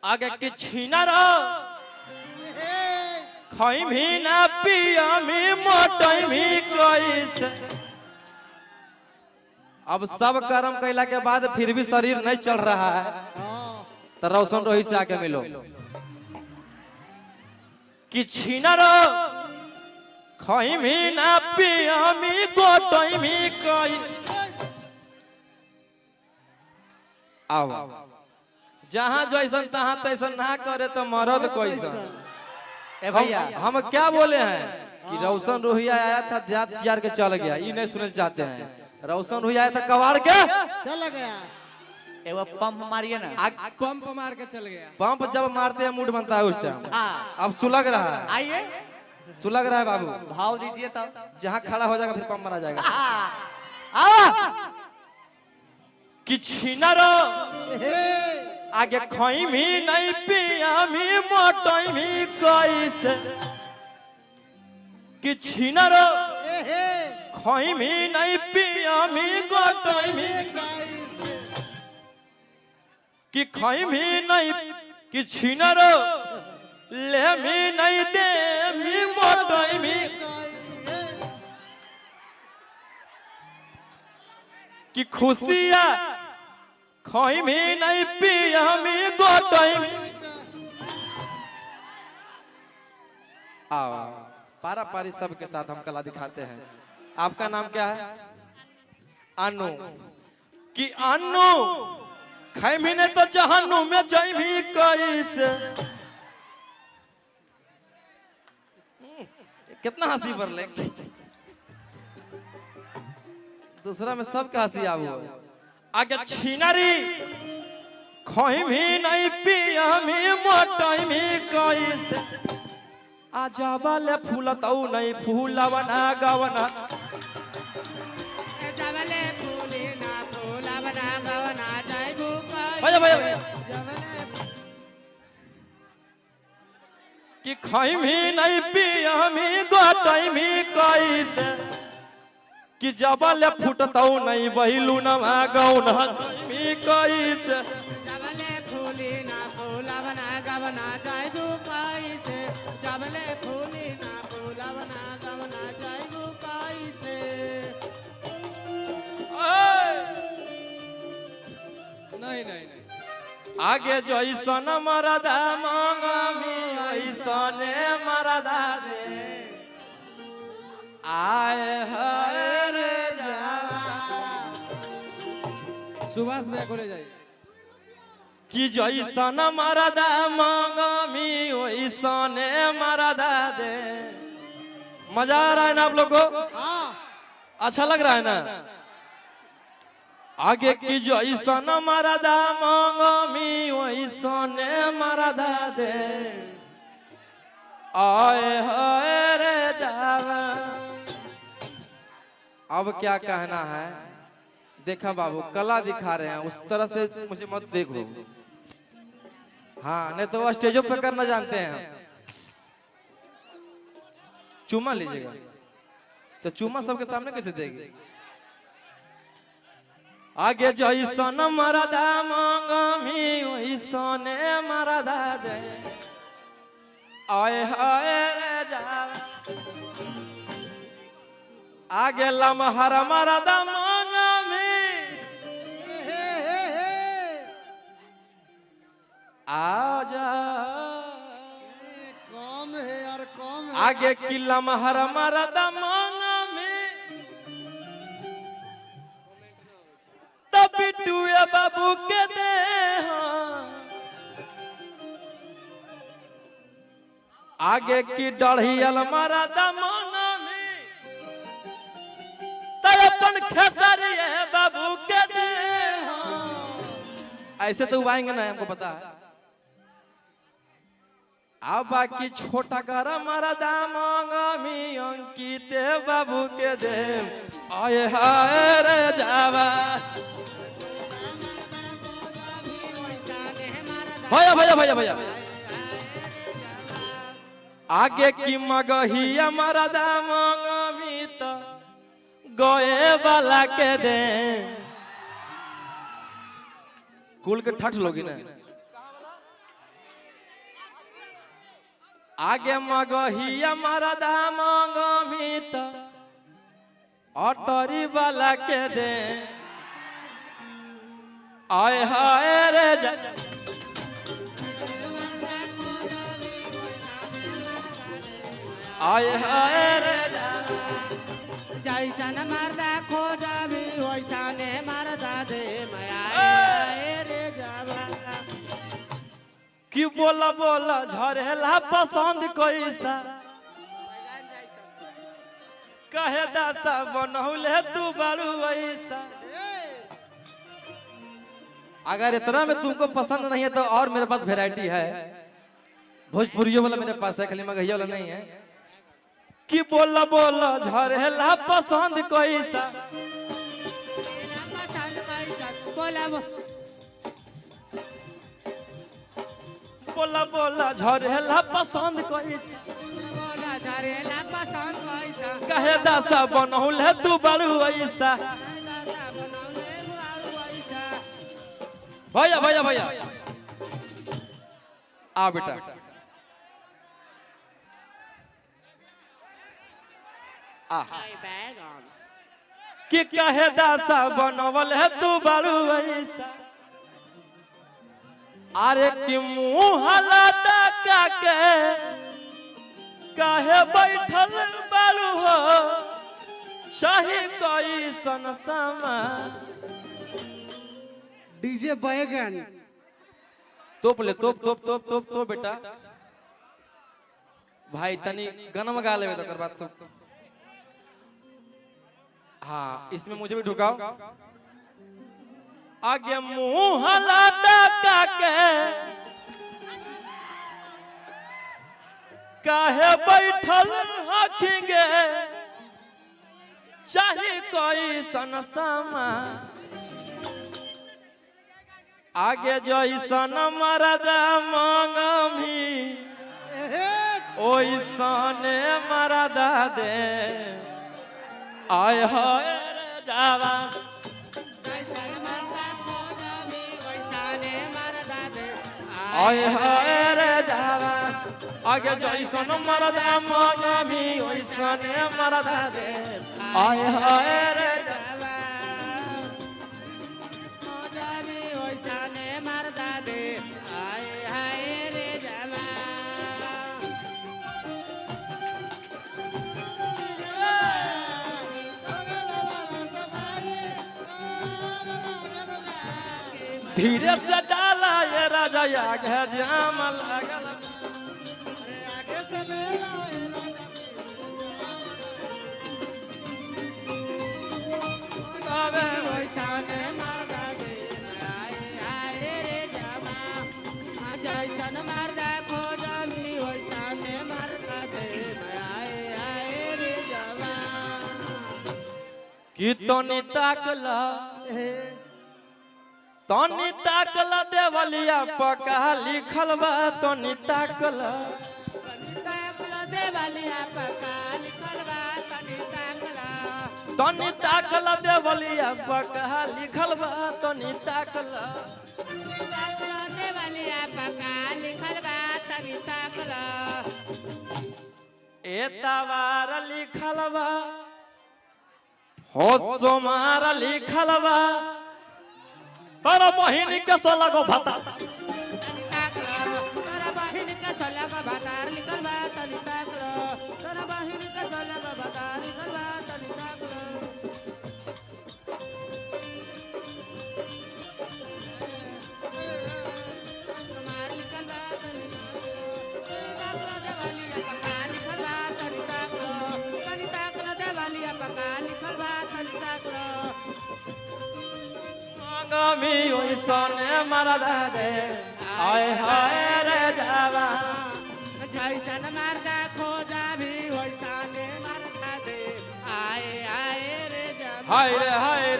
आगे की छीना रो खाई भी ना पिया मी मोटाई भी कैसे। अब सब कर्म कैला के बाद फिर भी शरीर नहीं चल रहा है तो रोशन रोही से आके मिलो कि छीना रो खाई भी ना पिया मी गोटाई भी कैसे। आओ जहाँ जैसन तहाँ तैसन ना करे तो मरद कैसन। हम क्या बोले हैं कि रोशन रोहिया आया था जात चार के चल गया, ये नहीं सुनना चाहते हैं। रोशन रोहिया आया था कवाड़ के चल गया, वो पंप मारिए ना, पंप मार के चल गया। पंप जब मारते हैं मूड बनता है उस टाइम। अब सुलग रहा है, आइए सुलग रहा है बाबू, भाव दीजिए तब। जहाँ खड़ा हो जाएगा फिर पंप मारा जाएगा। कि छीना रो आगे खोई भी नहीं पिया भी मोटाई भी कैसे। कि छीना रो खोई भी नहीं पिया भी गोटाई भी कि खोई भी नहीं कि छीना रो ले भी नहीं दे भी मोटाई भी कि खुशियाँ खोई भी नहीं पिया भी गोटाई भी। आओ पारा पारी सबके साथ हम कला दिखाते हैं। आपका नाम क्या है? अनु। कि अनु खाई भी नहीं तो जहन्नु में जाई भी कैसे। कितना हंसी पर ले दूसरा में सबका हंसी आवो। आगे छीनारी खोई भी नहीं पिया भी मोटाई भी कैसे। आजा वाले फूल तो नहीं फूला बना गवना भैया भैया कि खोई भी नहीं पिया भी गोटाई भी कैसे। कि जबल फुटतौ नहीं बहिलू न गौना भी कैसे। नहीं नहीं नहीं आगे जैसन मरदा मांगमी ऐसने मरदा दे आए हर सुभाष भैया को ले जाइए। कि जैसन मरदा मांगमी वैसने मरदा दे। मजा आ रहा है ना आप लोग को? अच्छा लग रहा है ना? आगे की जैसन मरदा मांगमी वैसने मरदा दे आए हाय रे जावा। अब क्या कहना है? देखा बाबू कला दिखा रहे हैं, उस तरह से मुझे मत देखो। हाँ नहीं तो वो स्टेजों पे करना जानते हैं। चूमा लीजिएगा तो चूमा सबके सामने कैसे देगी? आगे जैसन मरदा मांगमी वैसने मरदा दे आए हाय रे जावा। आगे लमहर मरदा मांगमी आजा कम है यार, कम है। आगे की लमहर मरदा मांगमी तब बिटुए बाबू के दे आगे की डढ़ियल मरदा मांगमी तड़पन खेसरिए बाबू के दे। ऐसे तो उबाएंगे ना, हमको पता है। अब बाकी छोटा कर मरदा मांगमी अंकित बाबू के दे आए हाय रे जावा। भैया भैया भैया भैया आगे की मगहिया मरदा मांगमी तो गए वाला के दे। कुल के ठठ लोगी ना आगे मगहिया मरदा मंगमित अटरी वाला के दे आय हाय रे आय हाय रे जैसन मर्दा खोजबी वैसने मर्दा दे माया रे जवाना। कि बोला बोला झरेला पसंद कैसा कहे दासा बनौले तू बारू ऐसा। अगर इतना में तुमको पसंद नहीं है तो और मेरे पास वैरायटी है, भोजपुरियों वाला मेरे पास है, खाली मगहिया वाला नहीं है। कि बोला बोला झरेला पसंद कैसा बोला बोला झरेला पसंद कैसा कहे दासा बनौले तू बारू ऐसा। भैया भैया भैया आ बेटा आ कि कहे दासा बनवल है तू बारू ऐसा। अरे कि मुंह हलाता के कहे बैठल बारू हो चाहे कोई सनसमा। डीजे बैगन तोप ले तोप तोप तोप तोप तो बेटा भाई तनी गाना गा लेवे तो बात सब। हाँ इसमें मुझे भी ढुकाओ। आगे मुंह हलाता के काहे बैठल हखेंगे चाहे कोई सनसमा। आगे जैसन मरदा मंगमी ओइसने मरदा दे आय हाय रे जावा। आय हाय रे जावा आगे जैसन मरदा मंगमी ओइसने मरदा दे आय हाय रे धीरे से डाला ये राजा आगे जाम लागल। कि तोनी ताकला तोनी ताकला देवलिया पका लिखल बा। तोनी ताकला तोनी ताकला देवलिया पका लिखल बा। तोनी ताकला ए तवार लिखल बा हो सोमार लिखल बा। तोरा बहिन के सोलगो भाता मंगमी ओइसने मरदा दे आय हाय रे जावा। जैसन मर्दा खोजबी वैसने मर्दा दे आए आए रे जवाना। हाय रे